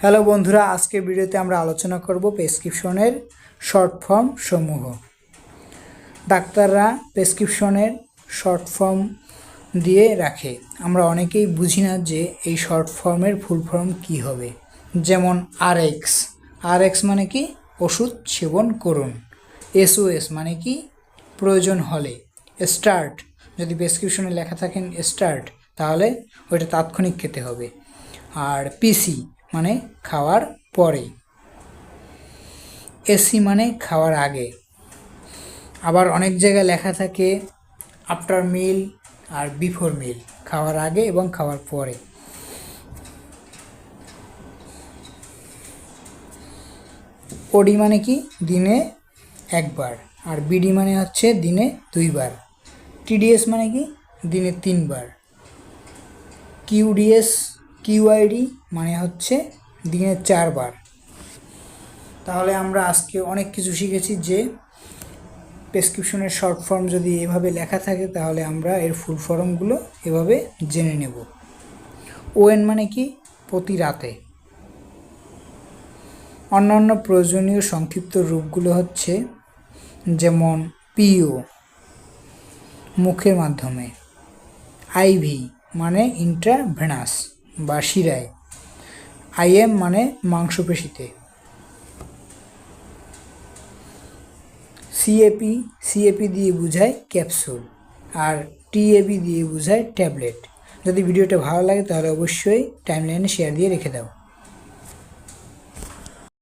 Hello বন্ধুরা, আজকের ভিডিওতে আমরা আলোচনা করব প্রেসক্রিপশনের শর্ট ফর্ম সমূহ। ডাক্তাররা প্রেসক্রিপশনের শর্ট ফর্ম দিয়ে রাখে, আমরা অনেকেই বুঝি না যে এই শর্ট ফর্মের ফুল ফর্ম কী হবে। যেমন আরএক্স মানে কি ওষুধ সেবন করুন, এসওএস মানে কি প্রয়োজন হলে, স্টার্ট যদি প্রেসক্রিপশনে লেখা থাকেন স্টার্ট তাহলে ওইটা তাৎক্ষণিক খেতে হবে। আর পিসি মানে খাওয়ার পরে, এসি মানে খাওয়ার আগে। আবার অনেক জায়গায় লেখা থাকে আফটার মিল আর বিফোর মিল, খাওয়ার আগে এবং খাওয়ার পরে। ওডি মানে কি দিনে একবার, আর বিডি মানে হচ্ছে দিনে 2 বার। টিডিএস মানে কি দিনে 3 বার। কিউআইডি মানে হচ্ছে দিনে 4 বার। তাহলে আমরা আজকে অনেক কিছু শিখেছি যে প্রেসক্রিপশনের শর্ট ফর্ম যদি এভাবে লেখা থাকে তাহলে আমরা এর ফুল ফর্মগুলো এভাবে জেনে নেব। ওএন মানে কি প্রতি রাতে। অন্যান্য প্রয়োজনীয় সংক্ষিপ্ত রূপগুলো হচ্ছে যেমন পিও মুখের মাধ্যমে, আইভি মানে ইন্ট্রাভেনাস বা শিরায়, আইএম মানে মাংসপেশিতে, সিএপি দিয়ে বোঝায় ক্যাপসুল, আর টিএবি দিয়ে বোঝায় ট্যাবলেট। যদি ভিডিওটা ভালো লাগে তাহলে অবশ্যই টাইমলাইনে শেয়ার দিয়ে রেখে দাও।